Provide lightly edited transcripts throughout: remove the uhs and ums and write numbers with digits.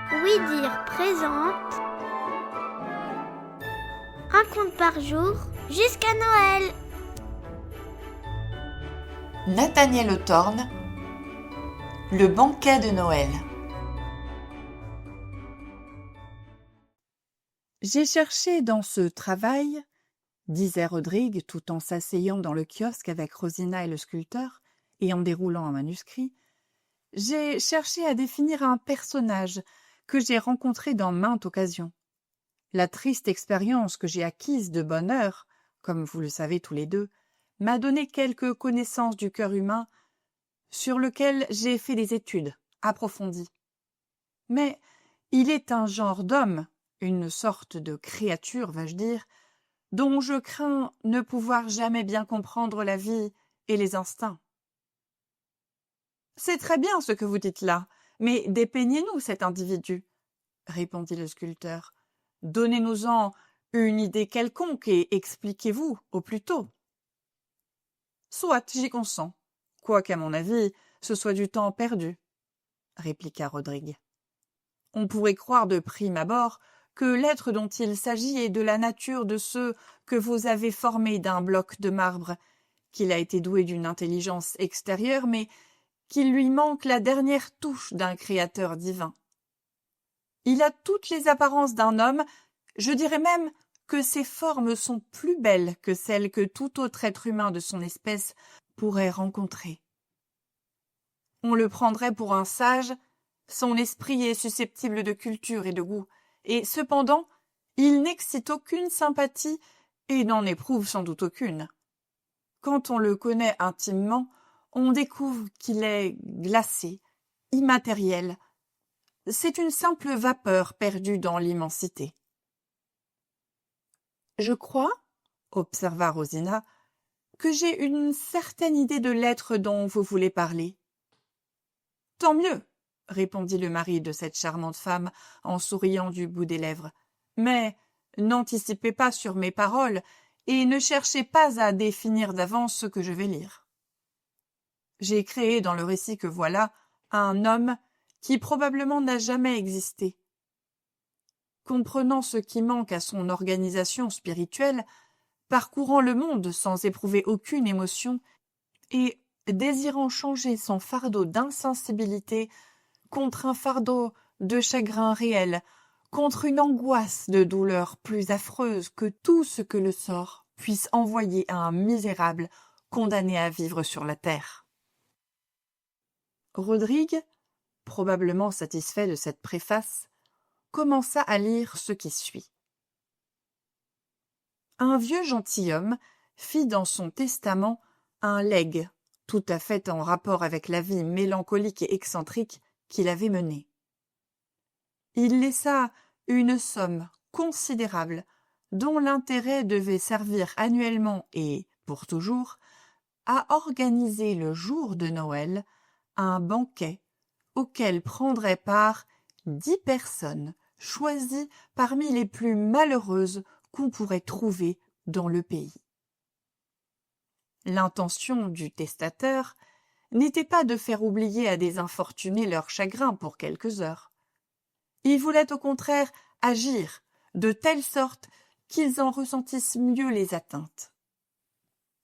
Oui Dire présente un conte par jour jusqu'à Noël. Nathaniel Hawthorne, le banquet de Noël. J'ai cherché dans ce travail, disait Rodrigue tout en s'asseyant dans le kiosque avec Rosina et le sculpteur et en déroulant un manuscrit, j'ai cherché à définir un personnage que j'ai rencontré dans maintes occasions. La triste expérience que j'ai acquise de bonne heure, comme vous le savez tous les deux, m'a donné quelques connaissances du cœur humain sur lequel j'ai fait des études approfondies. Mais il est un genre d'homme, une sorte de créature, vais-je dire, dont je crains ne pouvoir jamais bien comprendre la vie et les instincts. C'est très bien ce que vous dites là, mais dépeignez-nous cet individu, répondit le sculpteur. Donnez-nous-en une idée quelconque et expliquez-vous au plus tôt. Soit, j'y consens, quoiqu'à mon avis, ce soit du temps perdu, répliqua Rodrigue. On pourrait croire de prime abord que l'être dont il s'agit est de la nature de ceux que vous avez formés d'un bloc de marbre, qu'il a été doué d'une intelligence extérieure, mais qu'il lui manque la dernière touche d'un créateur divin. Il a toutes les apparences d'un homme, je dirais même que ses formes sont plus belles que celles que tout autre être humain de son espèce pourrait rencontrer. On le prendrait pour un sage, son esprit est susceptible de culture et de goût, et cependant il n'excite aucune sympathie et n'en éprouve sans doute aucune. Quand on le connaît intimement, on découvre qu'il est glacé, immatériel. C'est une simple vapeur perdue dans l'immensité. « Je crois, observa Rosina, que j'ai une certaine idée de l'être dont vous voulez parler. »« Tant mieux, répondit le mari de cette charmante femme en souriant du bout des lèvres. « Mais n'anticipez pas sur mes paroles et ne cherchez pas à définir d'avance ce que je vais lire. J'ai créé dans le récit que voilà un homme qui probablement n'a jamais existé. Comprenant ce qui manque à son organisation spirituelle, parcourant le monde sans éprouver aucune émotion et désirant changer son fardeau d'insensibilité contre un fardeau de chagrin réel, contre une angoisse de douleur plus affreuse que tout ce que le sort puisse envoyer à un misérable condamné à vivre sur la terre. » Rodrigue, probablement satisfait de cette préface, commença à lire ce qui suit. Un vieux gentilhomme fit dans son testament un legs tout à fait en rapport avec la vie mélancolique et excentrique qu'il avait menée. Il laissa une somme considérable dont l'intérêt devait servir annuellement et pour toujours à organiser le jour de Noël un banquet auquel prendraient part 10 personnes choisies parmi les plus malheureuses qu'on pourrait trouver dans le pays. L'intention du testateur n'était pas de faire oublier à des infortunés leur chagrin pour quelques heures. Il voulait au contraire agir de telle sorte qu'ils en ressentissent mieux les atteintes.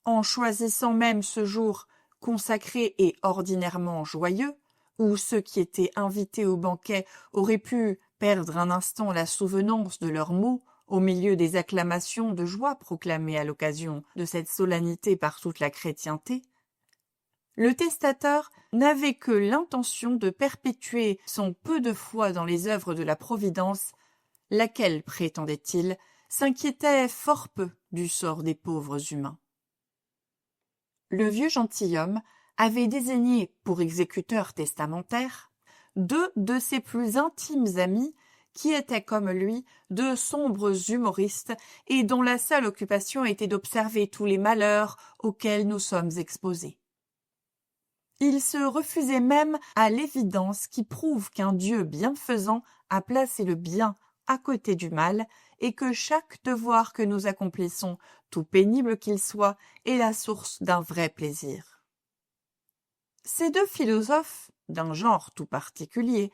En choisissant même ce jour consacré et ordinairement joyeux, où ceux qui étaient invités au banquet auraient pu perdre un instant la souvenance de leurs maux au milieu des acclamations de joie proclamées à l'occasion de cette solennité par toute la chrétienté, le testateur n'avait que l'intention de perpétuer son peu de foi dans les œuvres de la Providence, laquelle, prétendait-il, s'inquiétait fort peu du sort des pauvres humains. Le vieux gentilhomme avait désigné pour exécuteurs testamentaires 2 de ses plus intimes amis qui étaient comme lui de sombres humoristes et dont la seule occupation était d'observer tous les malheurs auxquels nous sommes exposés. Il se refusait même à l'évidence qui prouve qu'un Dieu bienfaisant a placé le bien à côté du mal et que chaque devoir que nous accomplissons, tout pénible qu'il soit, est la source d'un vrai plaisir. Ces 2 philosophes, d'un genre tout particulier,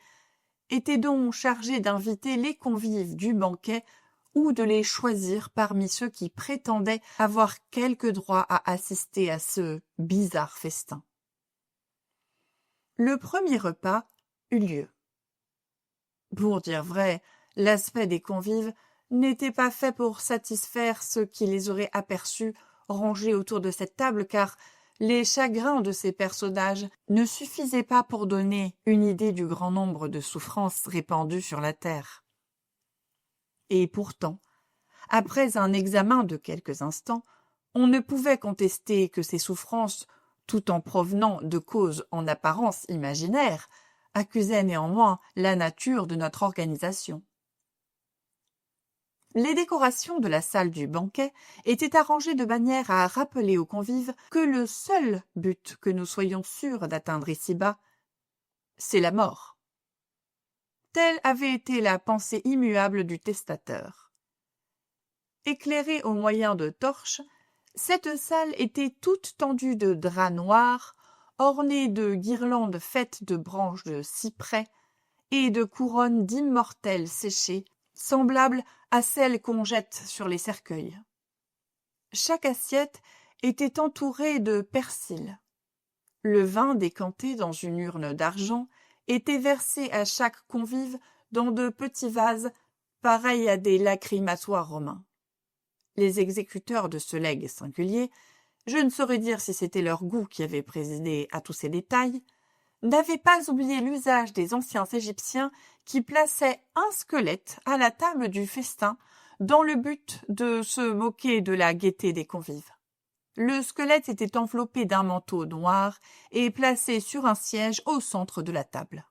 était donc chargé d'inviter les convives du banquet ou de les choisir parmi ceux qui prétendaient avoir quelque droit à assister à ce bizarre festin. Le premier repas eut lieu. Pour dire vrai, l'aspect des convives n'était pas fait pour satisfaire ceux qui les auraient aperçus rangés autour de cette table, car les chagrins de ces personnages ne suffisaient pas pour donner une idée du grand nombre de souffrances répandues sur la terre. Et pourtant, après un examen de quelques instants, on ne pouvait contester que ces souffrances, tout en provenant de causes en apparence imaginaires, accusaient néanmoins la nature de notre organisation. Les décorations de la salle du banquet étaient arrangées de manière à rappeler aux convives que le seul but que nous soyons sûrs d'atteindre ici-bas, c'est la mort. Telle avait été la pensée immuable du testateur. Éclairée au moyen de torches, cette salle était toute tendue de draps noirs, ornée de guirlandes faites de branches de cyprès et de couronnes d'immortelles séchées, semblables à celles qu'on jette sur les cercueils. Chaque assiette était entourée de persil. Le vin décanté dans une urne d'argent était versé à chaque convive dans de petits vases pareils à des lacrymatoires romains. Les exécuteurs de ce legs singulier, je ne saurais dire si c'était leur goût qui avait présidé à tous ces détails, n'avaient pas oublié l'usage des anciens Égyptiens qui plaçaient un squelette à la table du festin dans le but de se moquer de la gaieté des convives. Le squelette était enveloppé d'un manteau noir et placé sur un siège au centre de la table.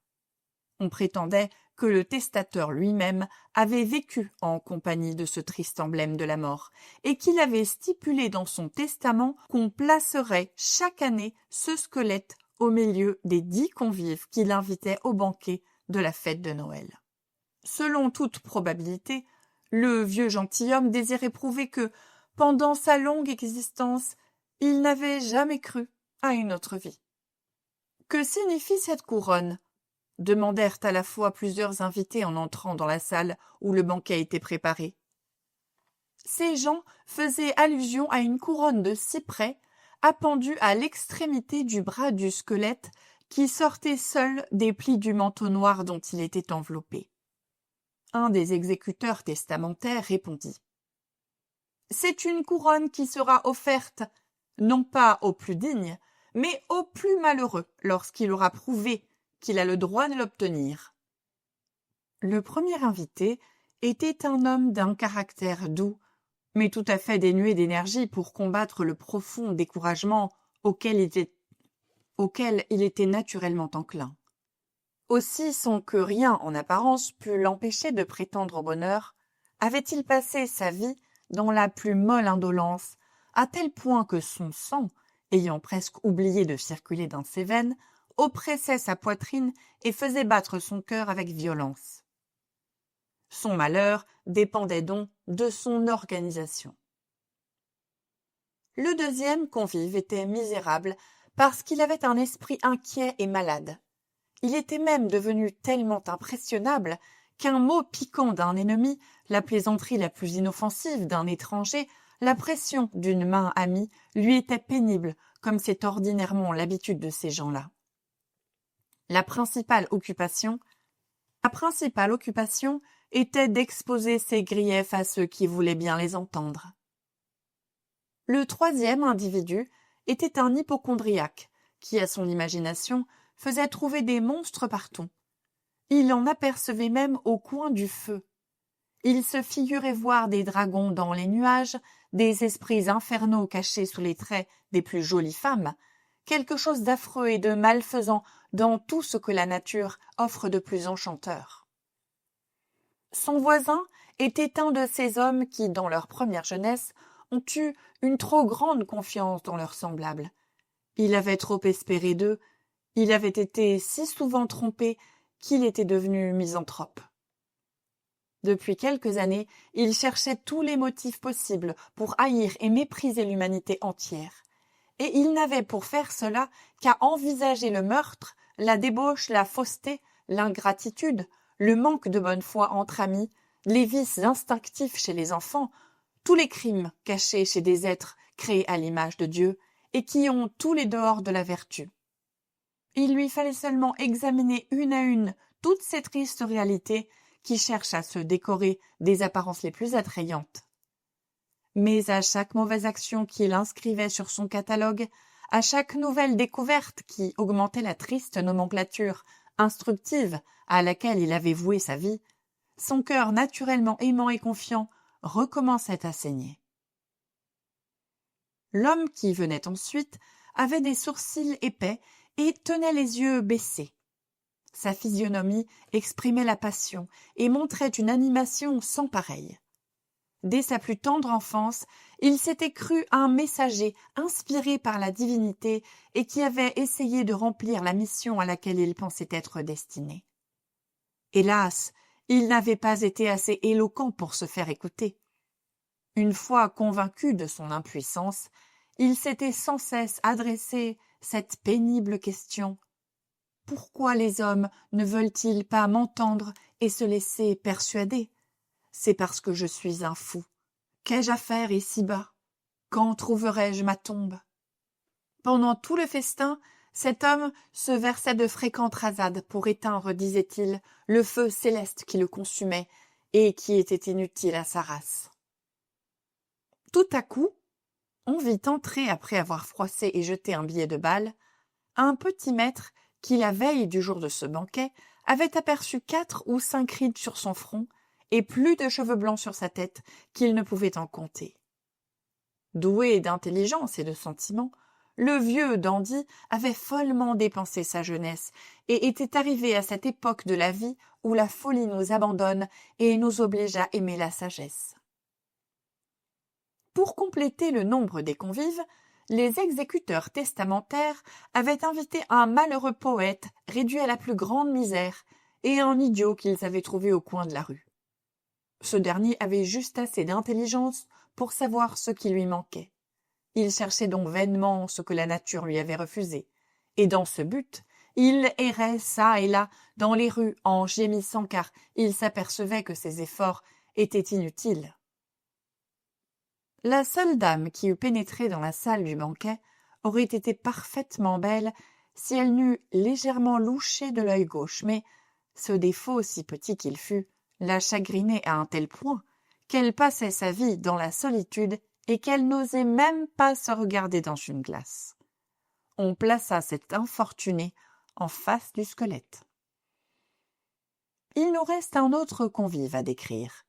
On prétendait que le testateur lui-même avait vécu en compagnie de ce triste emblème de la mort, et qu'il avait stipulé dans son testament qu'on placerait chaque année ce squelette au milieu des 10 convives qu'il invitait au banquet de la fête de Noël. Selon toute probabilité, le vieux gentilhomme désirait prouver que, pendant sa longue existence, il n'avait jamais cru à une autre vie. « Que signifie cette couronne ?» demandèrent à la fois plusieurs invités en entrant dans la salle où le banquet était préparé. Ces gens faisaient allusion à une couronne de cyprès appendue à l'extrémité du bras du squelette qui sortait seul des plis du manteau noir dont il était enveloppé. Un des exécuteurs testamentaires répondit « C'est une couronne qui sera offerte non pas au plus digne, mais au plus malheureux lorsqu'il aura prouvé qu'il a le droit de l'obtenir. » Le premier invité était un homme d'un caractère doux, mais tout à fait dénué d'énergie pour combattre le profond découragement auquel il était naturellement enclin. Aussi, sans que rien en apparence pût l'empêcher de prétendre au bonheur, avait-il passé sa vie dans la plus molle indolence, à tel point que son sang, ayant presque oublié de circuler dans ses veines, oppressait sa poitrine et faisait battre son cœur avec violence. Son malheur dépendait donc de son organisation. Le deuxième convive était misérable parce qu'il avait un esprit inquiet et malade. Il était même devenu tellement impressionnable qu'un mot piquant d'un ennemi, la plaisanterie la plus inoffensive d'un étranger, la pression d'une main amie lui était pénible, comme c'est ordinairement l'habitude de ces gens-là. La principale occupation était d'exposer ses griefs à ceux qui voulaient bien les entendre. Le troisième individu était un hypocondriaque qui, à son imagination, faisait trouver des monstres partout. Il en apercevait même au coin du feu. Il se figurait voir des dragons dans les nuages, des esprits infernaux cachés sous les traits des plus jolies femmes, quelque chose d'affreux et de malfaisant dans tout ce que la nature offre de plus enchanteur. Son voisin était un de ces hommes qui, dans leur première jeunesse, ont eu une trop grande confiance dans leurs semblables. Il avait trop espéré d'eux, il avait été si souvent trompé qu'il était devenu misanthrope. Depuis quelques années, il cherchait tous les motifs possibles pour haïr et mépriser l'humanité entière. Et il n'avait pour faire cela qu'à envisager le meurtre, la débauche, la fausseté, l'ingratitude, le manque de bonne foi entre amis, les vices instinctifs chez les enfants, tous les crimes cachés chez des êtres créés à l'image de Dieu et qui ont tous les dehors de la vertu. Il lui fallait seulement examiner une à une toutes ces tristes réalités qui cherchent à se décorer des apparences les plus attrayantes. Mais à chaque mauvaise action qu'il inscrivait sur son catalogue, à chaque nouvelle découverte qui augmentait la triste nomenclature instructive à laquelle il avait voué sa vie, son cœur naturellement aimant et confiant recommençait à saigner. L'homme qui venait ensuite avait des sourcils épais et tenait les yeux baissés. Sa physionomie exprimait la passion et montrait une animation sans pareille. Dès sa plus tendre enfance, il s'était cru un messager inspiré par la divinité et qui avait essayé de remplir la mission à laquelle il pensait être destiné. Hélas, il n'avait pas été assez éloquent pour se faire écouter. Une fois convaincu de son impuissance, il s'était sans cesse adressé cette pénible question: pourquoi les hommes ne veulent-ils pas m'entendre et se laisser persuader? C'est parce que je suis un fou. Qu'ai-je à faire ici-bas? Quand trouverai-je ma tombe? Pendant tout le festin, cet homme se versait de fréquentes rasades pour éteindre, disait-il, le feu céleste qui le consumait et qui était inutile à sa race. Tout à coup, on vit entrer, après avoir froissé et jeté un billet de balle, un petit maître qui, la veille du jour de ce banquet, avait aperçu 4 ou 5 rides sur son front et plus de cheveux blancs sur sa tête qu'il ne pouvait en compter. Doué d'intelligence et de sentiment, le vieux dandy avait follement dépensé sa jeunesse et était arrivé à cette époque de la vie où la folie nous abandonne et nous oblige à aimer la sagesse. Pour compléter le nombre des convives, les exécuteurs testamentaires avaient invité un malheureux poète réduit à la plus grande misère et un idiot qu'ils avaient trouvé au coin de la rue. Ce dernier avait juste assez d'intelligence pour savoir ce qui lui manquait. Il cherchait donc vainement ce que la nature lui avait refusé, et dans ce but, il errait çà et là dans les rues en gémissant car il s'apercevait que ses efforts étaient inutiles. La seule dame qui eût pénétré dans la salle du banquet aurait été parfaitement belle si elle n'eût légèrement louché de l'œil gauche, mais ce défaut, si petit qu'il fût, la chagrinait à un tel point qu'elle passait sa vie dans la solitude et qu'elle n'osait même pas se regarder dans une glace. On plaça cette infortunée en face du squelette. Il nous reste un autre convive à décrire.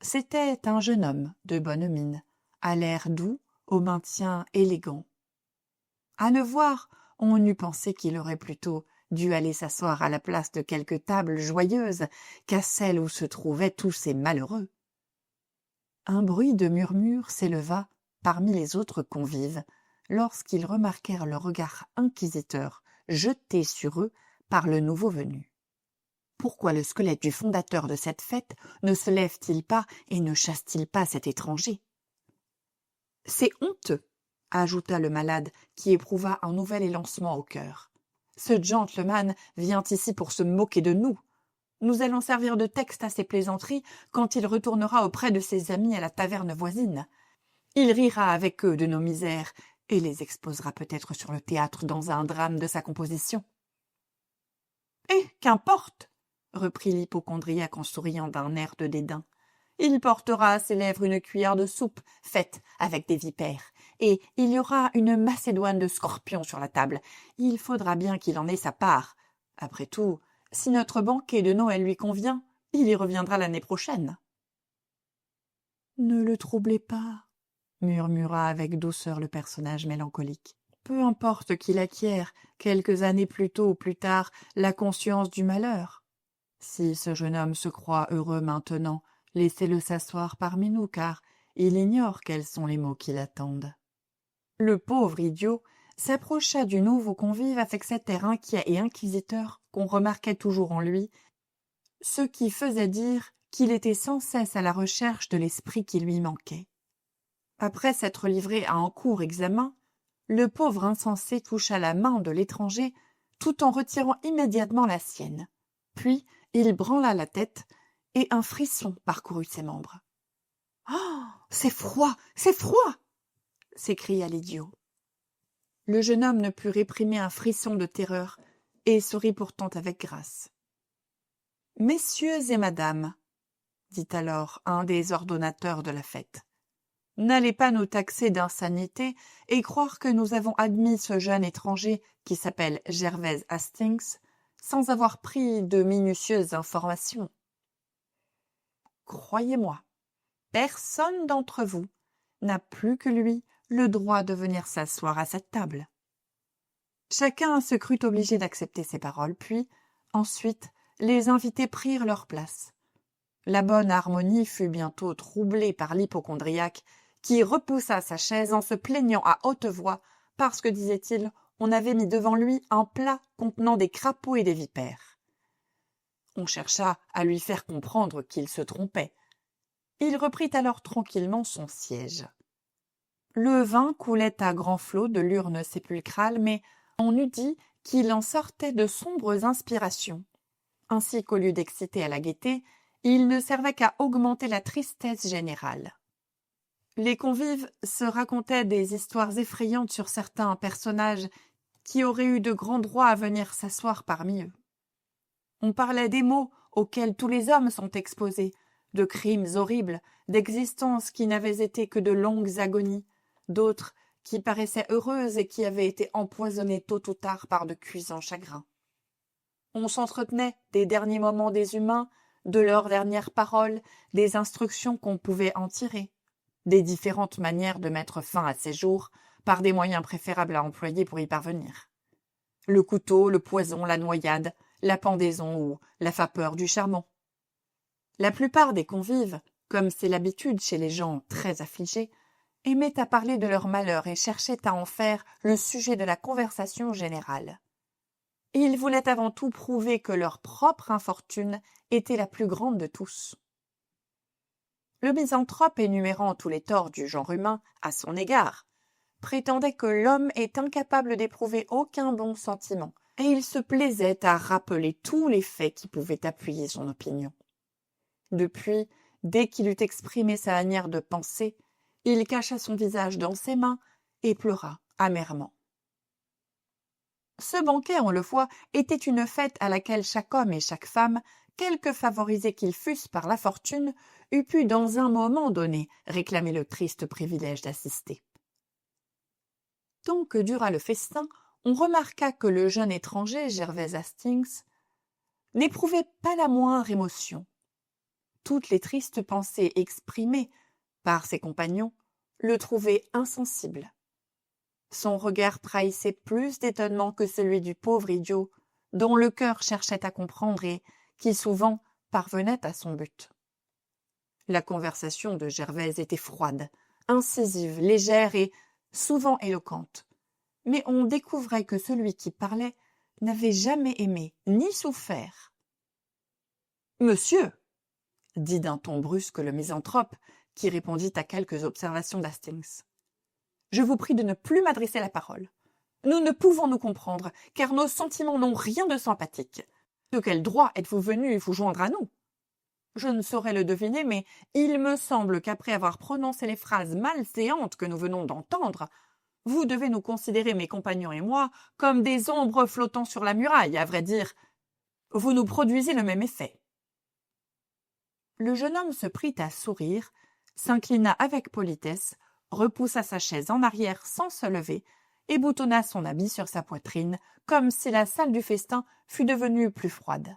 C'était un jeune homme de bonne mine, à l'air doux, au maintien élégant. À le voir, on eût pensé qu'il aurait plutôt dû aller s'asseoir à la place de quelque table joyeuse qu'à celle où se trouvaient tous ces malheureux. Un bruit de murmure s'éleva parmi les autres convives lorsqu'ils remarquèrent le regard inquisiteur jeté sur eux par le nouveau venu. Pourquoi le squelette du fondateur de cette fête ne se lève-t-il pas et ne chasse-t-il pas cet étranger? C'est honteux, ajouta le malade qui éprouva un nouvel élancement au cœur. Ce gentleman vient ici pour se moquer de nous. Nous allons servir de texte à ses plaisanteries quand il retournera auprès de ses amis à la taverne voisine. Il rira avec eux de nos misères et les exposera peut-être sur le théâtre dans un drame de sa composition. « Eh, qu'importe !» reprit l'hypocondriaque en souriant d'un air de dédain. « Il portera à ses lèvres une cuillère de soupe faite avec des vipères, et il y aura une macédoine de scorpions sur la table. Il faudra bien qu'il en ait sa part. Après tout, si notre banquet de Noël lui convient, il y reviendra l'année prochaine. »« Ne le troublez pas, » murmura avec douceur le personnage mélancolique. « Peu importe qu'il acquiert, quelques années plus tôt ou plus tard, la conscience du malheur. Si ce jeune homme se croit heureux maintenant, laissez-le s'asseoir parmi nous, car il ignore quels sont les maux qui l'attendent. » Le pauvre idiot s'approcha du nouveau convive avec cet air inquiet et inquisiteur qu'on remarquait toujours en lui, ce qui faisait dire qu'il était sans cesse à la recherche de l'esprit qui lui manquait. Après s'être livré à un court examen, le pauvre insensé toucha la main de l'étranger tout en retirant immédiatement la sienne. Puis Il branla la tête et un frisson parcourut ses membres. « Oh, c'est froid, c'est froid !» s'écria l'idiot. Le jeune homme ne put réprimer un frisson de terreur et sourit pourtant avec grâce. « Messieurs et madame, dit alors un des ordonnateurs de la fête, n'allez pas nous taxer d'insanité et croire que nous avons admis ce jeune étranger qui s'appelle Gervaise Hastings sans avoir pris de minutieuses informations. Croyez-moi, personne d'entre vous n'a plus que lui le droit de venir s'asseoir à cette table. » Chacun se crut obligé d'accepter ces paroles, puis, ensuite, les invités prirent leur place. La bonne harmonie fut bientôt troublée par l'hypocondriaque, qui repoussa sa chaise en se plaignant à haute voix parce que, disait-il, on avait mis devant lui un plat contenant des crapauds et des vipères. On chercha à lui faire comprendre qu'il se trompait. Il reprit alors tranquillement son siège. Le vin coulait à grands flots de l'urne sépulcrale, mais on eût dit qu'il en sortait de sombres inspirations, ainsi qu'au lieu d'exciter à la gaieté, il ne servait qu'à augmenter la tristesse générale. Les convives se racontaient des histoires effrayantes sur certains personnages qui auraient eu de grands droits à venir s'asseoir parmi eux. On parlait des maux auxquels tous les hommes sont exposés, de crimes horribles, d'existences qui n'avaient été que de longues agonies, d'autres qui paraissaient heureuses et qui avaient été empoisonnées tôt ou tard par de cuisants chagrins. On s'entretenait des derniers moments des humains, de leurs dernières paroles, des instructions qu'on pouvait en tirer, des différentes manières de mettre fin à ces jours par des moyens préférables à employer pour y parvenir. Le couteau, le poison, la noyade, la pendaison ou la vapeur du charbon. La plupart des convives, comme c'est l'habitude chez les gens très affligés, aimaient à parler de leur malheur et cherchaient à en faire le sujet de la conversation générale. Ils voulaient avant tout prouver que leur propre infortune était la plus grande de tous. Le misanthrope, énumérant tous les torts du genre humain à son égard, prétendait que l'homme est incapable d'éprouver aucun bon sentiment, et il se plaisait à rappeler tous les faits qui pouvaient appuyer son opinion. Depuis, dès qu'il eut exprimé sa manière de penser, il cacha son visage dans ses mains et pleura amèrement. Ce banquet, on le voit, était une fête à laquelle chaque homme et chaque femme, quelque favorisés qu'ils fussent par la fortune, eût pu dans un moment donné réclamer le triste privilège d'assister. Tant que dura le festin, on remarqua que le jeune étranger, Gervaise Hastings, n'éprouvait pas la moindre émotion. Toutes les tristes pensées exprimées par ses compagnons le trouvaient insensible. Son regard trahissait plus d'étonnement que celui du pauvre idiot, dont le cœur cherchait à comprendre et qui souvent parvenait à son but. La conversation de Gervaise était froide, incisive, légère et souvent éloquente, mais on découvrait que celui qui parlait n'avait jamais aimé ni souffert. « Monsieur !» dit d'un ton brusque le misanthrope, qui répondit à quelques observations d'Hastings. « Je vous prie de ne plus m'adresser la parole. Nous ne pouvons nous comprendre, car nos sentiments n'ont rien de sympathique. De quel droit êtes-vous venu vous joindre à nous? Je ne saurais le deviner, mais il me semble qu'après avoir prononcé les phrases malséantes que nous venons d'entendre, vous devez nous considérer, mes compagnons et moi, comme des ombres flottant sur la muraille. À vrai dire, vous nous produisez le même effet. » Le jeune homme se prit à sourire, s'inclina avec politesse, repoussa sa chaise en arrière sans se lever et boutonna son habit sur sa poitrine, comme si la salle du festin fût devenue plus froide.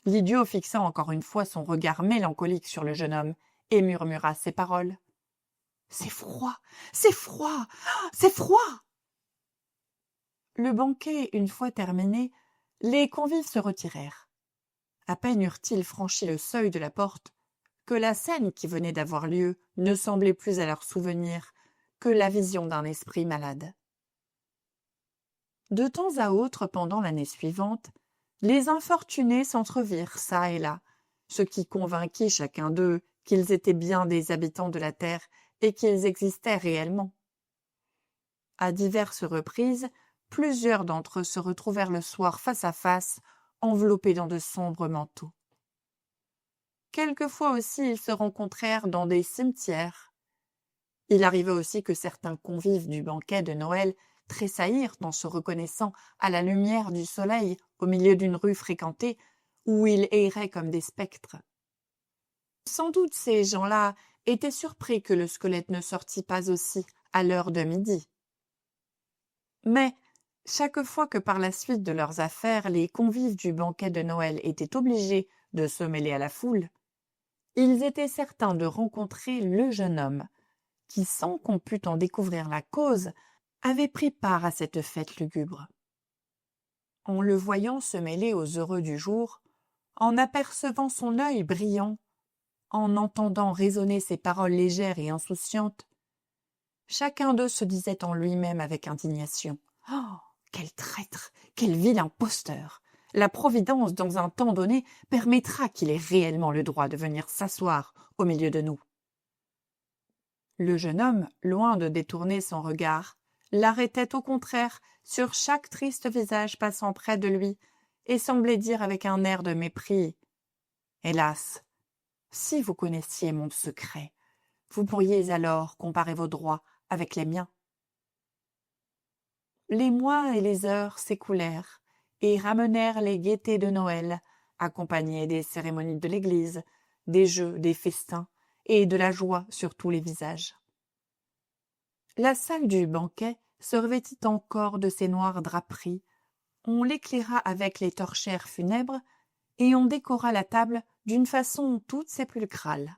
L'idiot fixa encore une fois son regard mélancolique sur le jeune homme et murmura ces paroles. « C'est froid, c'est froid, c'est froid !» Le banquet une fois terminé, les convives se retirèrent. À peine eurent-ils franchi le seuil de la porte que la scène qui venait d'avoir lieu ne semblait plus à leur souvenir que la vision d'un esprit malade. De temps à autre, pendant l'année suivante, les infortunés s'entrevirent çà et là, ce qui convainquit chacun d'eux qu'ils étaient bien des habitants de la terre et qu'ils existaient réellement. À diverses reprises, plusieurs d'entre eux se retrouvèrent le soir face à face enveloppés dans de sombres manteaux. Quelquefois aussi ils se rencontrèrent dans des cimetières. Il arriva aussi que certains convives du banquet de Noël tressaillirent en se reconnaissant à la lumière du soleil au milieu d'une rue fréquentée où ils erraient comme des spectres. Sans doute ces gens-là étaient surpris que le squelette ne sortît pas aussi à l'heure de midi. Mais chaque fois que par la suite de leurs affaires les convives du banquet de Noël étaient obligés de se mêler à la foule, ils étaient certains de rencontrer le jeune homme qui, sans qu'on pût en découvrir la cause, avait pris part à cette fête lugubre. En le voyant se mêler aux heureux du jour, en apercevant son œil brillant, en entendant résonner ses paroles légères et insouciantes, chacun d'eux se disait en lui-même avec indignation: « Oh, quel traître, quel vil imposteur! La Providence, dans un temps donné, permettra qu'il ait réellement le droit de venir s'asseoir au milieu de nous. » Le jeune homme, loin de détourner son regard, l'arrêtait au contraire sur chaque triste visage passant près de lui et semblait dire avec un air de mépris: « Hélas, si vous connaissiez mon secret, vous pourriez alors comparer vos droits avec les miens. » Les mois et les heures s'écoulèrent et ramenèrent les gaietés de Noël, accompagnées des cérémonies de l'église, des jeux, des festins et de la joie sur tous les visages. La salle du banquet se revêtit encore de ses noires draperies, on l'éclaira avec les torchères funèbres et on décora la table d'une façon toute sépulcrale.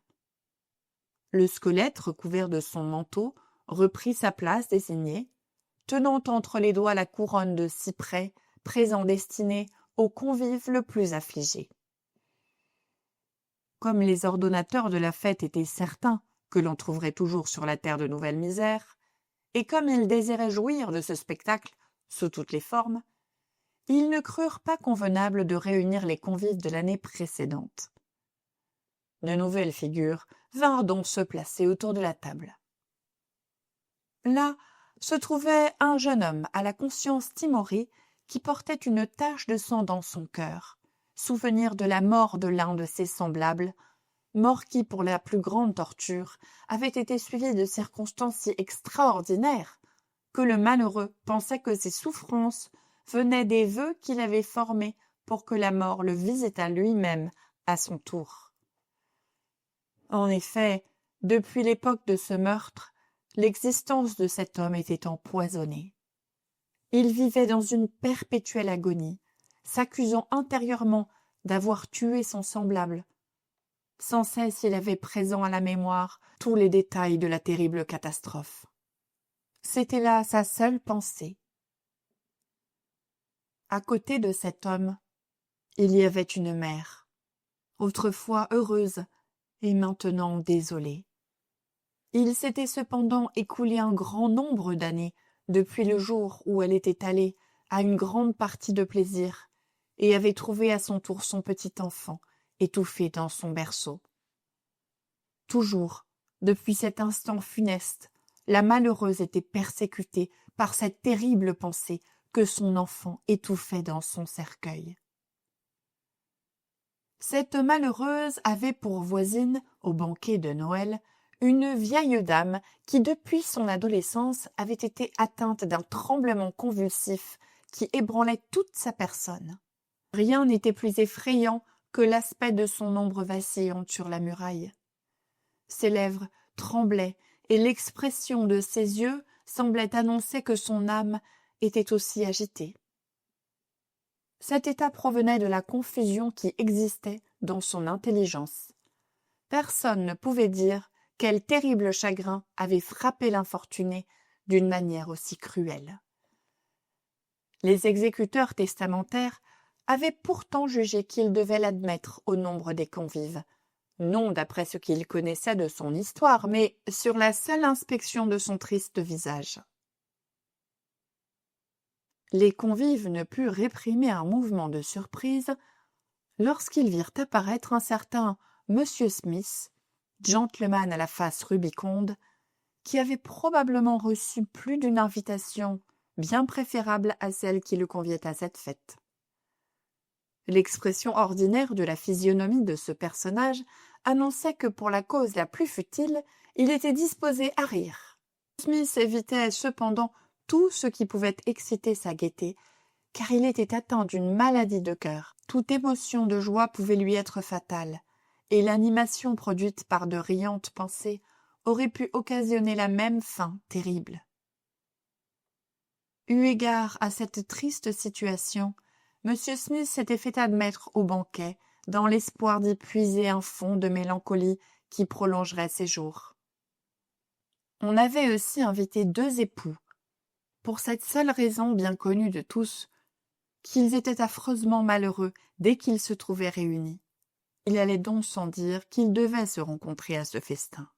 Le squelette, recouvert de son manteau, reprit sa place désignée, tenant entre les doigts la couronne de cyprès, présent destiné au convive le plus affligé. Comme les ordonnateurs de la fête étaient certains que l'on trouverait toujours sur la terre de nouvelles misères, et comme ils désiraient jouir de ce spectacle sous toutes les formes, ils ne crurent pas convenable de réunir les convives de l'année précédente. De nouvelles figures vinrent donc se placer autour de la table. Là se trouvait un jeune homme à la conscience timorée qui portait une tache de sang dans son cœur, souvenir de la mort de l'un de ses semblables, mort qui, pour la plus grande torture, avait été suivie de circonstances si extraordinaires que le malheureux pensait que ses souffrances venaient des vœux qu'il avait formés pour que la mort le visitât lui-même à son tour. En effet, depuis l'époque de ce meurtre, l'existence de cet homme était empoisonnée. Il vivait dans une perpétuelle agonie, s'accusant intérieurement d'avoir tué son semblable. Sans cesse il avait présent à la mémoire tous les détails de la terrible catastrophe. C'était là sa seule pensée. À côté de cet homme, il y avait une mère, autrefois heureuse et maintenant désolée. Il s'était cependant écoulé un grand nombre d'années depuis le jour où elle était allée à une grande partie de plaisir et avait trouvé à son tour son petit enfant étouffé dans son berceau. Toujours, depuis cet instant funeste, la malheureuse était persécutée par cette terrible pensée que son enfant étouffait dans son cercueil. Cette malheureuse avait pour voisine, au banquet de Noël, une vieille dame qui, depuis son adolescence, avait été atteinte d'un tremblement convulsif qui ébranlait toute sa personne. Rien n'était plus effrayant que l'aspect de son ombre vacillante sur la muraille. Ses lèvres tremblaient et l'expression de ses yeux semblait annoncer que son âme était aussi agitée. Cet état provenait de la confusion qui existait dans son intelligence. Personne ne pouvait dire quel terrible chagrin avait frappé l'infortuné d'une manière aussi cruelle. Les exécuteurs testamentaires avaient pourtant jugé qu'il devait l'admettre au nombre des convives, non d'après ce qu'il connaissait de son histoire, mais sur la seule inspection de son triste visage. Les convives ne purent réprimer un mouvement de surprise lorsqu'ils virent apparaître un certain Monsieur Smith, gentleman à la face rubiconde, qui avait probablement reçu plus d'une invitation bien préférable à celle qui le conviait à cette fête. L'expression ordinaire de la physionomie de ce personnage annonçait que pour la cause la plus futile, il était disposé à rire. Smith évitait cependant tout ce qui pouvait exciter sa gaieté, car il était atteint d'une maladie de cœur. Toute émotion de joie pouvait lui être fatale, et l'animation produite par de riantes pensées aurait pu occasionner la même fin terrible. Eu égard à cette triste situation, M. Smith s'était fait admettre au banquet dans l'espoir d'y puiser un fond de mélancolie qui prolongerait ses jours. On avait aussi invité 2 époux, pour cette seule raison bien connue de tous, qu'ils étaient affreusement malheureux dès qu'ils se trouvaient réunis. Il allait donc sans dire qu'ils devaient se rencontrer à ce festin.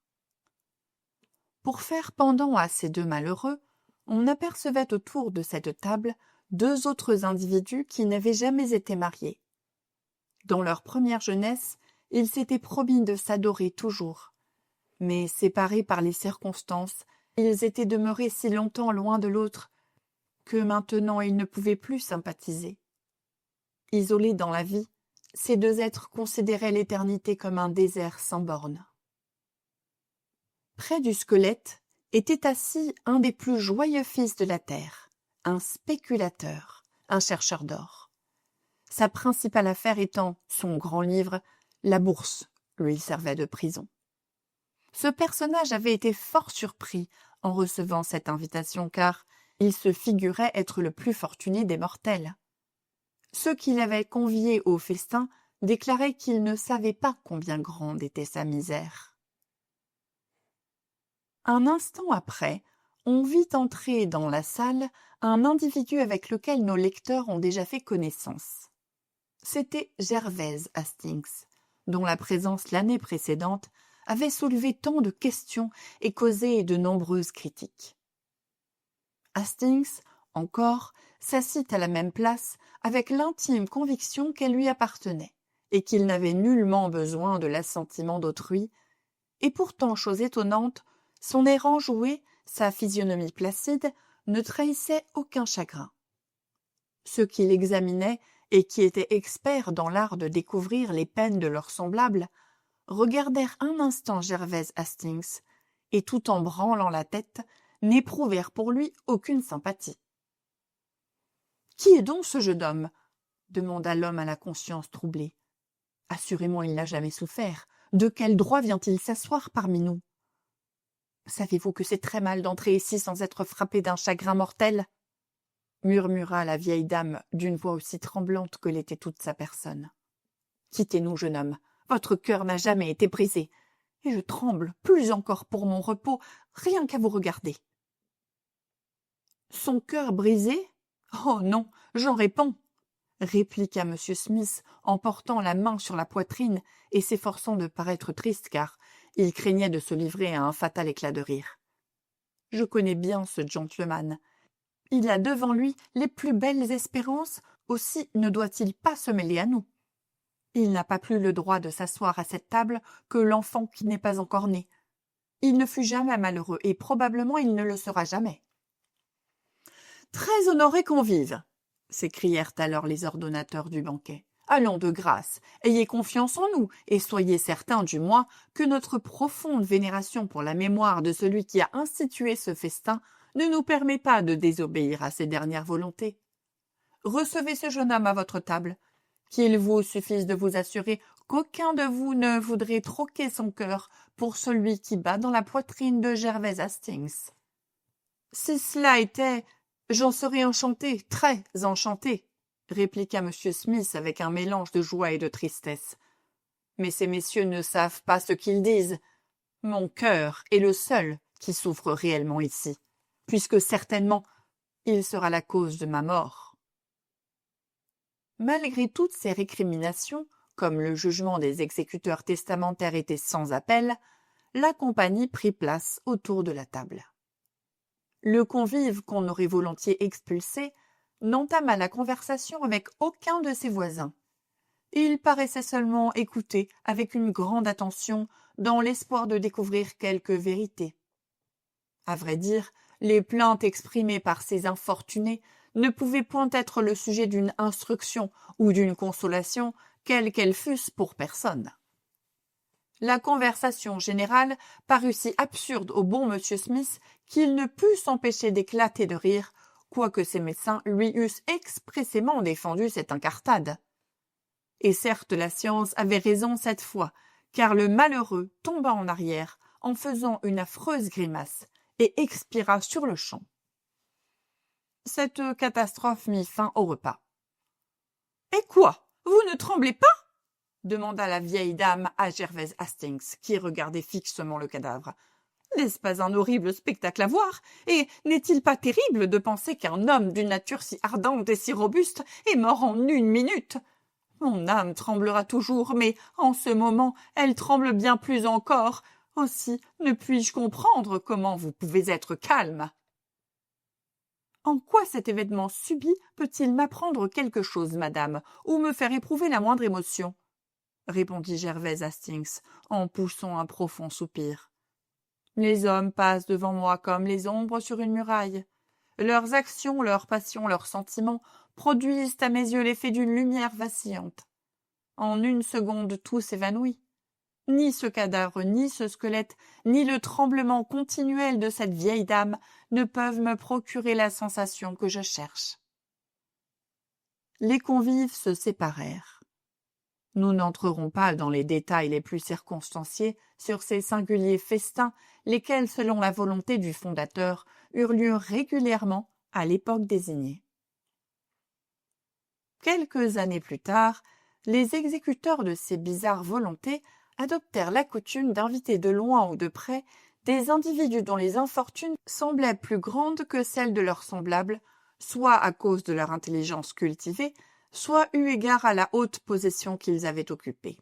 Pour faire pendant à ces 2 malheureux, on apercevait autour de cette table 2 autres individus qui n'avaient jamais été mariés. Dans leur première jeunesse, ils s'étaient promis de s'adorer toujours, mais séparés par les circonstances, ils étaient demeurés si longtemps l'un de l'autre que maintenant ils ne pouvaient plus sympathiser. Isolés dans la vie, ces 2 êtres considéraient l'éternité comme un désert sans bornes. Près du squelette était assis un des plus joyeux fils de la terre, un spéculateur, un chercheur d'or. Sa principale affaire étant son grand livre, la bourse, lui servait de prison. Ce personnage avait été fort surpris en recevant cette invitation, car il se figurait être le plus fortuné des mortels. Ceux qui l'avaient convié au festin déclaraient qu'ils ne savaient pas combien grande était sa misère. Un instant après, on vit entrer dans la salle un individu avec lequel nos lecteurs ont déjà fait connaissance. C'était Gervaise Hastings, dont la présence l'année précédente avait soulevé tant de questions et causé de nombreuses critiques. Hastings, encore, s'assit à la même place avec l'intime conviction qu'elle lui appartenait et qu'il n'avait nullement besoin de l'assentiment d'autrui, et pourtant, chose étonnante, son air enjoué, sa physionomie placide, ne trahissaient aucun chagrin. Ceux qui l'examinaient et qui étaient experts dans l'art de découvrir les peines de leurs semblables regardèrent un instant Gervaise Hastings et, tout en branlant la tête, n'éprouvèrent pour lui aucune sympathie. « Qui est donc ce jeune homme ?» demanda l'homme à la conscience troublée. « Assurément, il n'a jamais souffert. De quel droit vient-il s'asseoir parmi nous ?»« Savez-vous que c'est très mal d'entrer ici sans être frappé d'un chagrin mortel ?» murmura la vieille dame d'une voix aussi tremblante que l'était toute sa personne. « Quittez-nous, jeune homme. Votre cœur n'a jamais été brisé, et je tremble plus encore pour mon repos, rien qu'à vous regarder. » « Son cœur brisé ? Oh non, j'en réponds !» répliqua M. Smith en portant la main sur la poitrine et s'efforçant de paraître triste, car il craignait de se livrer à un fatal éclat de rire. « Je connais bien ce gentleman. Il a devant lui les plus belles espérances, aussi ne doit-il pas se mêler à nous. Il n'a pas plus le droit de s'asseoir à cette table que l'enfant qui n'est pas encore né. Il ne fut jamais malheureux, et probablement il ne le sera jamais. »« Très honorés convives !» s'écrièrent alors les ordonnateurs du banquet. « Allons de grâce, ayez confiance en nous, et soyez certains du moins que notre profonde vénération pour la mémoire de celui qui a institué ce festin ne nous permet pas de désobéir à ses dernières volontés. Recevez ce jeune homme à votre table, qu'il vous suffise de vous assurer qu'aucun de vous ne voudrait troquer son cœur pour celui qui bat dans la poitrine de Gervaise Hastings. Si cela était, j'en serais enchanté, très enchanté, répliqua M. Smith avec un mélange de joie et de tristesse. Mais ces messieurs ne savent pas ce qu'ils disent. Mon cœur est le seul qui souffre réellement ici, puisque certainement il sera la cause de ma mort. » Malgré toutes ces récriminations, comme le jugement des exécuteurs testamentaires était sans appel, la compagnie prit place autour de la table. Le convive qu'on aurait volontiers expulsé n'entama la conversation avec aucun de ses voisins. Il paraissait seulement écouter avec une grande attention dans l'espoir de découvrir quelque vérité. À vrai dire, les plaintes exprimées par ces infortunés ne pouvaient point être le sujet d'une instruction ou d'une consolation, quelles qu'elles fussent pour personne. La conversation générale parut si absurde au bon monsieur Smith qu'il ne put s'empêcher d'éclater de rire, quoique ses médecins lui eussent expressément défendu cette incartade. Et certes la science avait raison cette fois, car le malheureux tomba en arrière en faisant une affreuse grimace et expira sur-le-champ. Cette catastrophe mit fin au repas. « Et quoi, vous ne tremblez pas ?» demanda la vieille dame à Gervaise Hastings, qui regardait fixement le cadavre. « N'est-ce pas un horrible spectacle à voir? Et n'est-il pas terrible de penser qu'un homme d'une nature si ardente et si robuste est mort en 1 minute? Mon âme tremblera toujours, mais en ce moment elle tremble bien plus encore. Aussi ne puis-je comprendre comment vous pouvez être calme. » « En quoi cet événement subit peut-il m'apprendre quelque chose, madame, ou me faire éprouver la moindre émotion ?» répondit Gervaise Hastings, en poussant un profond soupir. « Les hommes passent devant moi comme les ombres sur une muraille. Leurs actions, leurs passions, leurs sentiments produisent à mes yeux l'effet d'une lumière vacillante. En 1 seconde tout s'évanouit. Ni ce cadavre, ni ce squelette, ni le tremblement continuel de cette vieille dame ne peuvent me procurer la sensation que je cherche. » Les convives se séparèrent. Nous n'entrerons pas dans les détails les plus circonstanciés sur ces singuliers festins, lesquels, selon la volonté du fondateur, eurent lieu régulièrement à l'époque désignée. Quelques années plus tard, les exécuteurs de ces bizarres volontés adoptèrent la coutume d'inviter de loin ou de près des individus dont les infortunes semblaient plus grandes que celles de leurs semblables, soit à cause de leur intelligence cultivée, soit eu égard à la haute position qu'ils avaient occupée.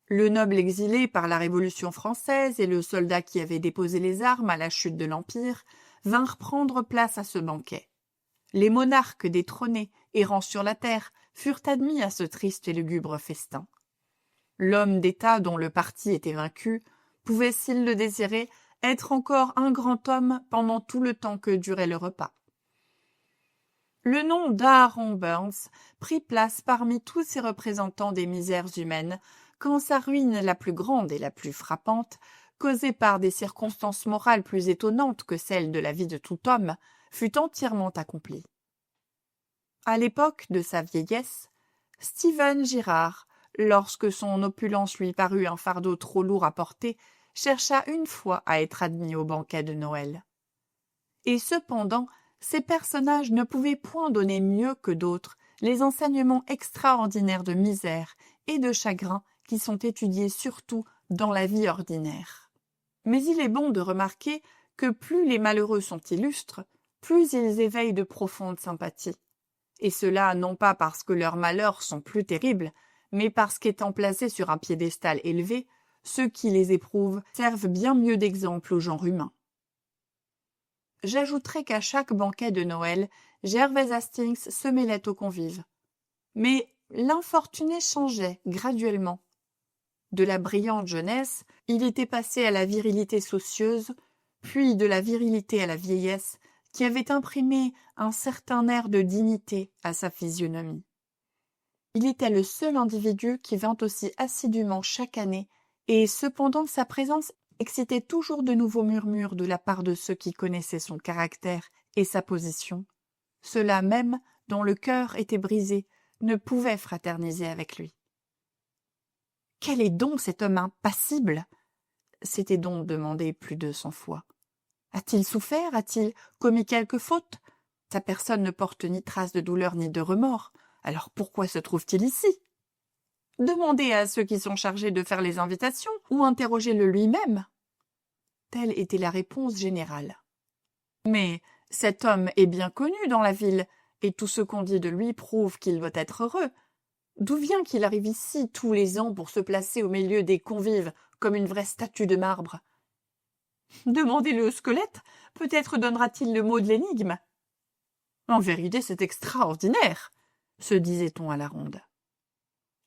Le noble exilé par la Révolution française et le soldat qui avait déposé les armes à la chute de l'Empire vinrent prendre place à ce banquet. Les monarques détrônés, errant sur la terre, furent admis à ce triste et lugubre festin. L'homme d'État dont le parti était vaincu pouvait, s'il le désirait, être encore un grand homme pendant tout le temps que durait le repas. Le nom d'Aaron Burns prit place parmi tous ces représentants des misères humaines, quand sa ruine la plus grande et la plus frappante, causée par des circonstances morales plus étonnantes que celles de la vie de tout homme, fut entièrement accomplie. À l'époque de sa vieillesse, Stephen Girard, lorsque son opulence lui parut un fardeau trop lourd à porter, chercha une fois à être admis au banquet de Noël. Et cependant, ces personnages ne pouvaient point donner mieux que d'autres les enseignements extraordinaires de misère et de chagrin qui sont étudiés surtout dans la vie ordinaire. Mais il est bon de remarquer que plus les malheureux sont illustres, plus ils éveillent de profondes sympathies. Et cela non pas parce que leurs malheurs sont plus terribles, mais parce qu'étant placés sur un piédestal élevé, ceux qui les éprouvent servent bien mieux d'exemple au genre humain. J'ajouterai qu'à chaque banquet de Noël, Gervaise Hastings se mêlait aux convives. Mais l'infortuné changeait graduellement. De la brillante jeunesse, il était passé à la virilité soucieuse, puis de la virilité à la vieillesse, qui avait imprimé un certain air de dignité à sa physionomie. Il était le seul individu qui vint aussi assidûment chaque année, et cependant sa présence excitait toujours de nouveaux murmures de la part de ceux qui connaissaient son caractère et sa position. Ceux-là même, dont le cœur était brisé, ne pouvaient fraterniser avec lui. « Quel est donc cet homme impassible ?» s'était donc demandé plus de 100 fois. « A-t-il souffert? A-t-il commis quelque faute? Sa personne ne porte ni trace de douleur ni de remords. Alors pourquoi se trouve-t-il ici? Demandez à ceux qui sont chargés de faire les invitations ou interrogez-le lui-même. » Telle était la réponse générale. « Mais cet homme est bien connu dans la ville, et tout ce qu'on dit de lui prouve qu'il doit être heureux. D'où vient qu'il arrive ici tous les ans pour se placer au milieu des convives comme une vraie statue de marbre? Demandez-le au squelette, peut-être donnera-t-il le mot de l'énigme. En vérité, c'est extraordinaire, se disait-on à la ronde.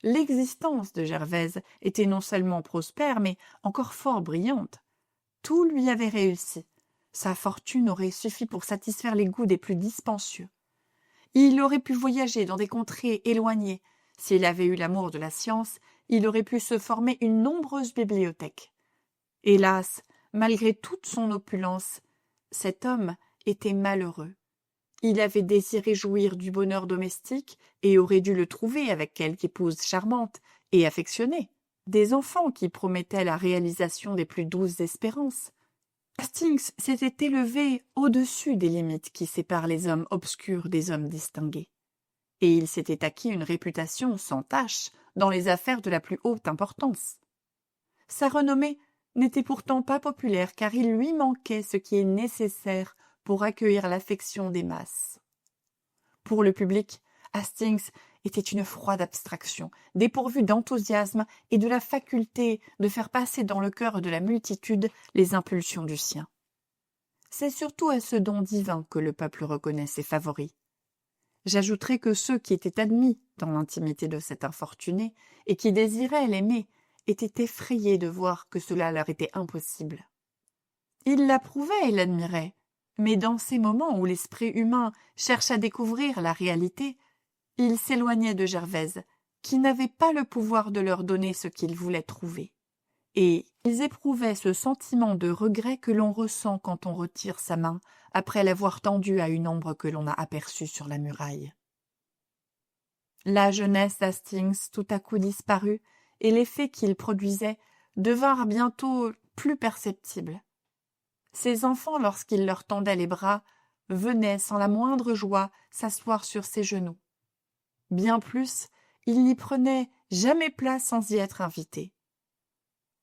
L'existence de Gervaise était non seulement prospère, mais encore fort brillante. Tout lui avait réussi. Sa fortune aurait suffi pour satisfaire les goûts des plus dispensieux. Il aurait pu voyager dans des contrées éloignées. S'il avait eu l'amour de la science, il aurait pu se former une nombreuse bibliothèque. Hélas, malgré toute son opulence, cet homme était malheureux. Il avait désiré jouir du bonheur domestique et aurait dû le trouver avec quelque épouse charmante et affectionnée, des enfants qui promettaient la réalisation des plus douces espérances. Hastings s'était élevé au-dessus des limites qui séparent les hommes obscurs des hommes distingués, et il s'était acquis une réputation sans tache dans les affaires de la plus haute importance. Sa renommée n'était pourtant pas populaire car il lui manquait ce qui est nécessaire pour accueillir l'affection des masses. Pour le public, Hastings était une froide abstraction, dépourvue d'enthousiasme et de la faculté de faire passer dans le cœur de la multitude les impulsions du sien. C'est surtout à ce don divin que le peuple reconnaît ses favoris. J'ajouterai que ceux qui étaient admis dans l'intimité de cet infortuné et qui désiraient l'aimer étaient effrayés de voir que cela leur était impossible. Ils l'approuvaient et l'admiraient, mais dans ces moments où l'esprit humain cherche à découvrir la réalité, ils s'éloignaient de Gervaise, qui n'avait pas le pouvoir de leur donner ce qu'ils voulaient trouver. Et ils éprouvaient ce sentiment de regret que l'on ressent quand on retire sa main après l'avoir tendue à une ombre que l'on a aperçue sur la muraille. La jeunesse d'Hastings tout à coup disparut, et l'effet qu'il produisait devinrent bientôt plus perceptibles. Ses enfants, lorsqu'il leur tendait les bras, venaient sans la moindre joie s'asseoir sur ses genoux. Bien plus, il n'y prenait jamais place sans y être invité.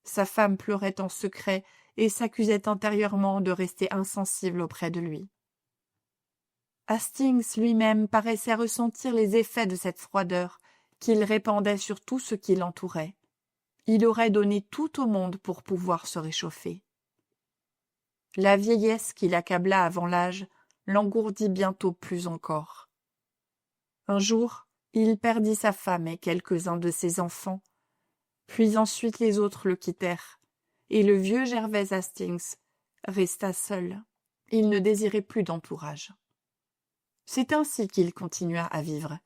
Sa femme pleurait en secret et s'accusait intérieurement de rester insensible auprès de lui. Hastings lui-même paraissait ressentir les effets de cette froideur qu'il répandait sur tout ce qui l'entourait. Il aurait donné tout au monde pour pouvoir se réchauffer. La vieillesse qui l'accabla avant l'âge l'engourdit bientôt plus encore. Un jour, il perdit sa femme et quelques-uns de ses enfants, puis ensuite les autres le quittèrent, et le vieux Gervase Hastings resta seul. Il ne désirait plus d'entourage. C'est ainsi qu'il continua à vivre,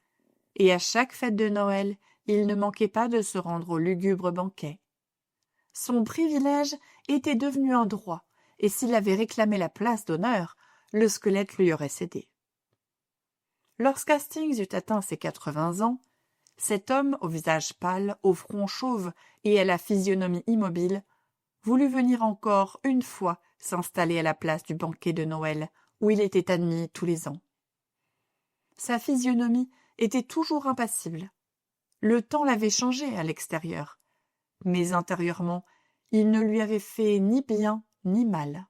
et à chaque fête de Noël, il ne manquait pas de se rendre au lugubre banquet. Son privilège était devenu un droit, et s'il avait réclamé la place d'honneur, le squelette lui aurait cédé. Lorsqu'Hastings eut atteint ses 80 ans, cet homme au visage pâle, au front chauve et à la physionomie immobile, voulut venir encore une fois s'installer à la place du banquet de Noël, où il était admis tous les ans. Sa physionomie était toujours impassible. Le temps l'avait changé à l'extérieur, mais intérieurement, il ne lui avait fait ni bien ni mal.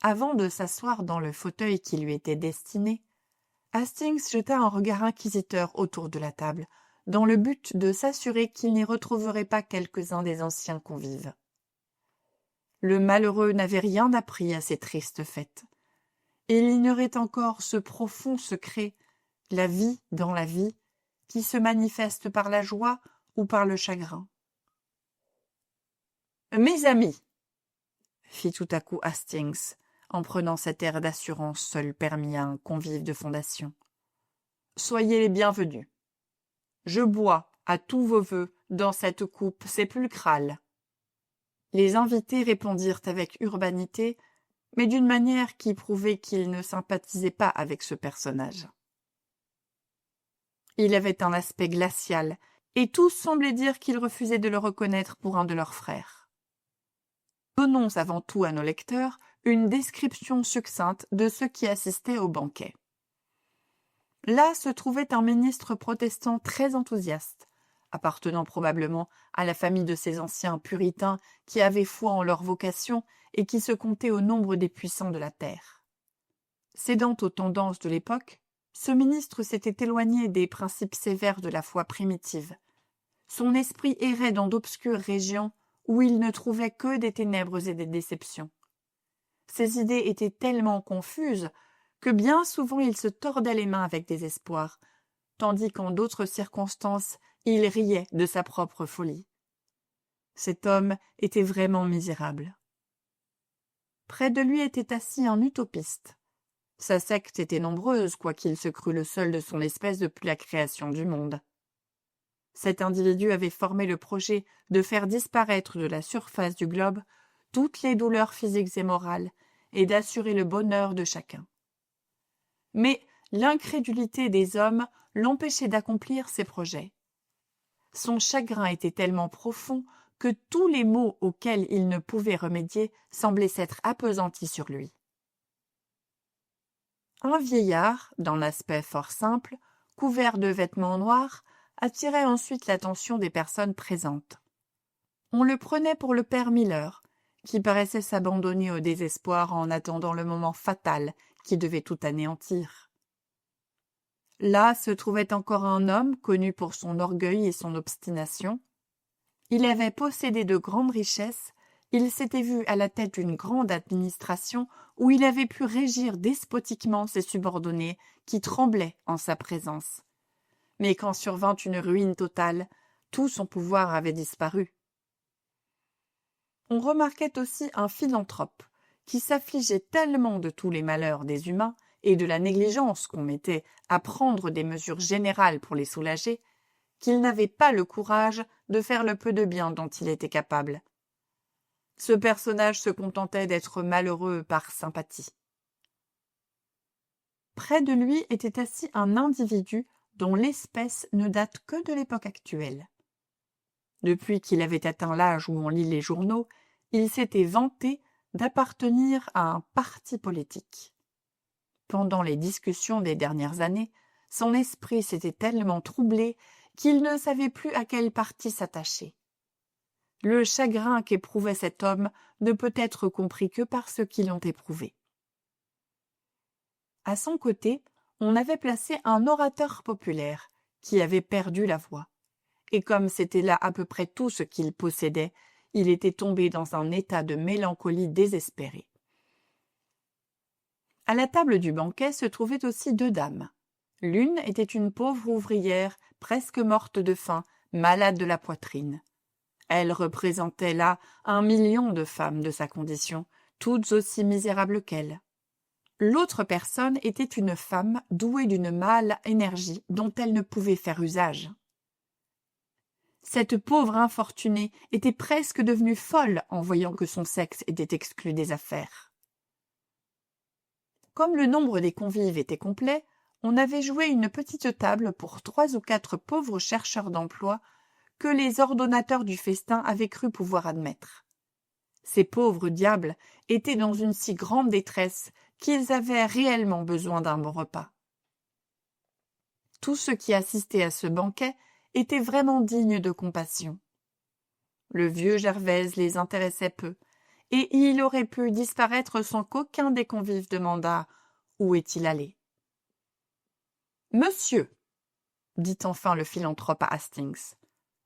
Avant de s'asseoir dans le fauteuil qui lui était destiné, Hastings jeta un regard inquisiteur autour de la table, dans le but de s'assurer qu'il n'y retrouverait pas quelques-uns des anciens convives. Le malheureux n'avait rien appris à ces tristes fêtes. Il ignorait encore ce profond secret, la vie dans la vie, qui se manifeste par la joie ou par le chagrin. « Mes amis !» fit tout à coup Hastings, en prenant cet air d'assurance seul permis à un convive de fondation. « Soyez les bienvenus. Je bois à tous vos vœux dans cette coupe sépulcrale. » Les invités répondirent avec urbanité, mais d'une manière qui prouvait qu'ils ne sympathisaient pas avec ce personnage. Il avait un aspect glacial, et tous semblaient dire qu'il refusait de le reconnaître pour un de leurs frères. Donnons avant tout à nos lecteurs une description succincte de ceux qui assistaient au banquet. Là se trouvait un ministre protestant très enthousiaste, appartenant probablement à la famille de ces anciens puritains qui avaient foi en leur vocation et qui se comptaient au nombre des puissants de la terre. Cédant aux tendances de l'époque, ce ministre s'était éloigné des principes sévères de la foi primitive. Son esprit errait dans d'obscures régions où il ne trouvait que des ténèbres et des déceptions. Ses idées étaient tellement confuses que bien souvent il se tordait les mains avec désespoir, tandis qu'en d'autres circonstances il riait de sa propre folie. Cet homme était vraiment misérable. Près de lui était assis un utopiste. Sa secte était nombreuse, quoiqu'il se crût le seul de son espèce depuis la création du monde. Cet individu avait formé le projet de faire disparaître de la surface du globe toutes les douleurs physiques et morales et d'assurer le bonheur de chacun. Mais l'incrédulité des hommes l'empêchait d'accomplir ses projets. Son chagrin était tellement profond que tous les maux auxquels il ne pouvait remédier semblaient s'être appesantis sur lui. Un vieillard, d'un aspect fort simple, couvert de vêtements noirs, attirait ensuite l'attention des personnes présentes. On le prenait pour le père Miller, qui paraissait s'abandonner au désespoir en attendant le moment fatal qui devait tout anéantir. Là se trouvait encore un homme connu pour son orgueil et son obstination. Il avait possédé de grandes richesses, il s'était vu à la tête d'une grande administration où il avait pu régir despotiquement ses subordonnés qui tremblaient en sa présence. Mais quand survint une ruine totale, tout son pouvoir avait disparu. On remarquait aussi un philanthrope qui s'affligeait tellement de tous les malheurs des humains et de la négligence qu'on mettait à prendre des mesures générales pour les soulager, qu'il n'avait pas le courage de faire le peu de bien dont il était capable. Ce personnage se contentait d'être malheureux par sympathie. Près de lui était assis un individu dont l'espèce ne date que de l'époque actuelle. Depuis qu'il avait atteint l'âge où on lit les journaux, il s'était vanté d'appartenir à un parti politique. Pendant les discussions des dernières années, son esprit s'était tellement troublé qu'il ne savait plus à quel parti s'attacher. Le chagrin qu'éprouvait cet homme ne peut être compris que par ceux qui l'ont éprouvé. À son côté, on avait placé un orateur populaire qui avait perdu la voix. Et comme c'était là à peu près tout ce qu'il possédait, il était tombé dans un état de mélancolie désespérée. À la table du banquet se trouvaient aussi deux dames. L'une était une pauvre ouvrière, presque morte de faim, malade de la poitrine. Elle représentait là 1 million de femmes de sa condition, toutes aussi misérables qu'elle. L'autre personne était une femme douée d'une mâle énergie dont elle ne pouvait faire usage. Cette pauvre infortunée était presque devenue folle en voyant que son sexe était exclu des affaires. Comme le nombre des convives était complet, on avait joué une petite table pour 3 ou 4 pauvres chercheurs d'emploi que les ordonnateurs du festin avaient cru pouvoir admettre. Ces pauvres diables étaient dans une si grande détresse qu'ils avaient réellement besoin d'un bon repas. Tous ceux qui assistaient à ce banquet étaient vraiment dignes de compassion. Le vieux Gervaise les intéressait peu, et il aurait pu disparaître sans qu'aucun des convives demandât « Où est-il allé ?» « Monsieur, dit enfin le philanthrope à Hastings,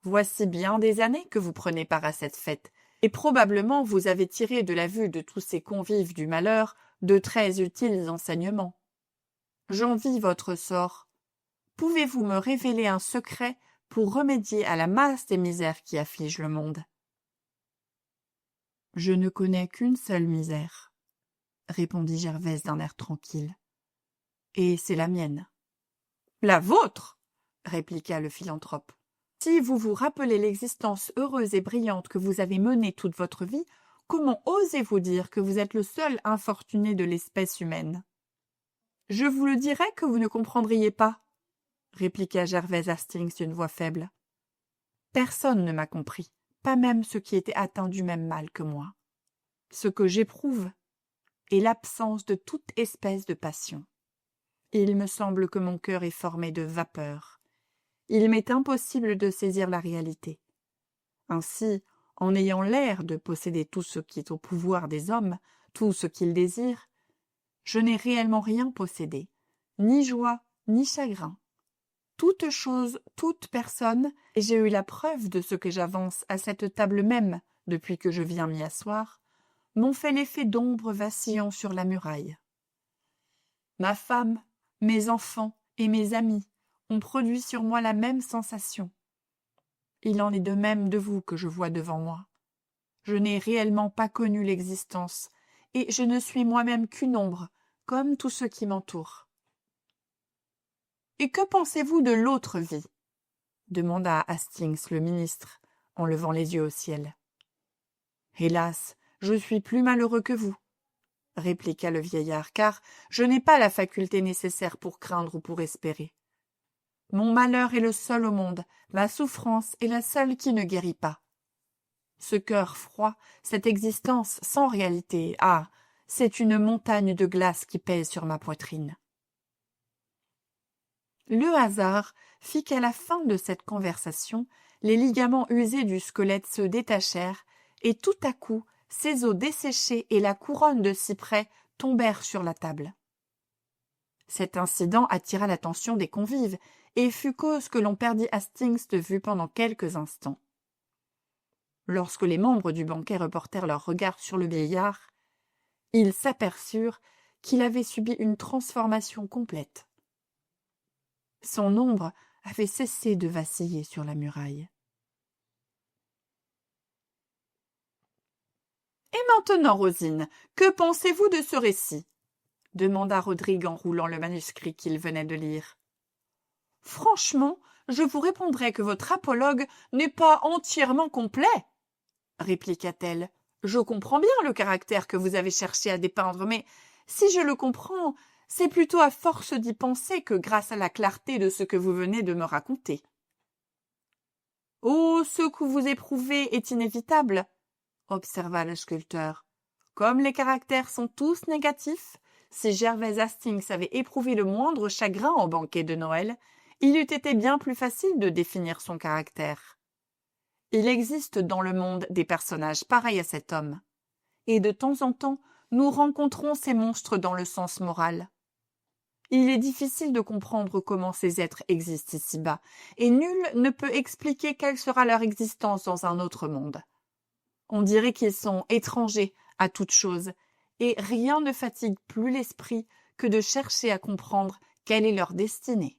voici bien des années que vous prenez part à cette fête, et probablement vous avez tiré de la vue de tous ces convives du malheur de très utiles enseignements. J'envie votre sort. Pouvez-vous me révéler un secret pour remédier à la masse des misères qui affligent le monde ? Je ne connais qu'une seule misère, répondit Gervaise d'un air tranquille, et c'est la mienne. La vôtre, répliqua le philanthrope. Si vous vous rappelez l'existence heureuse et brillante que vous avez menée toute votre vie, comment osez-vous dire que vous êtes le seul infortuné de l'espèce humaine ? Je vous le dirais que vous ne comprendriez pas, répliqua Gervaise Hastings d'une voix faible. Personne ne m'a compris, pas même ceux qui étaient atteints du même mal que moi. Ce que j'éprouve est l'absence de toute espèce de passion. Il me semble que mon cœur est formé de vapeur. Il m'est impossible de saisir la réalité. Ainsi, en ayant l'air de posséder tout ce qui est au pouvoir des hommes, tout ce qu'ils désirent, je n'ai réellement rien possédé, ni joie, ni chagrin. Toute chose, toute personne, et j'ai eu la preuve de ce que j'avance à cette table même depuis que je viens m'y asseoir, m'ont fait l'effet d'ombres vacillant sur la muraille. Ma femme, mes enfants et mes amis ont produit sur moi la même sensation. Il en est de même de vous que je vois devant moi. Je n'ai réellement pas connu l'existence, et je ne suis moi-même qu'une ombre, comme tout ce qui m'entoure. Et que pensez-vous de l'autre vie? Demanda Hastings le ministre, en levant les yeux au ciel. Hélas, je suis plus malheureux que vous, répliqua le vieillard, car je n'ai pas la faculté nécessaire pour craindre ou pour espérer. Mon malheur est le seul au monde, ma souffrance est la seule qui ne guérit pas. Ce cœur froid, cette existence sans réalité, ah, c'est une montagne de glace qui pèse sur ma poitrine. Le hasard fit qu'à la fin de cette conversation, les ligaments usés du squelette se détachèrent, et tout à coup, ses os desséchés et la couronne de cyprès tombèrent sur la table. Cet incident attira l'attention des convives, et fut cause que l'on perdit Hastings de vue pendant quelques instants. Lorsque les membres du banquet reportèrent leurs regards sur le vieillard, ils s'aperçurent qu'il avait subi une transformation complète. Son ombre avait cessé de vaciller sur la muraille. « Et maintenant, Rosine, que pensez-vous de ce récit ?» demanda Rodrigue en roulant le manuscrit qu'il venait de lire. « Franchement, je vous répondrai que votre apologue n'est pas entièrement complet, » répliqua-t-elle. « Je comprends bien le caractère que vous avez cherché à dépeindre, mais si je le comprends, c'est plutôt à force d'y penser que grâce à la clarté de ce que vous venez de me raconter. »« Oh, ce que vous éprouvez est inévitable, » observa le sculpteur. « Comme les caractères sont tous négatifs, si Gervase Hastings avait éprouvé le moindre chagrin au banquet de Noël, il eût été bien plus facile de définir son caractère. Il existe dans le monde des personnages pareils à cet homme, et de temps en temps, nous rencontrons ces monstres dans le sens moral. Il est difficile de comprendre comment ces êtres existent ici-bas, et nul ne peut expliquer quelle sera leur existence dans un autre monde. On dirait qu'ils sont étrangers à toute chose, et rien ne fatigue plus l'esprit que de chercher à comprendre quelle est leur destinée.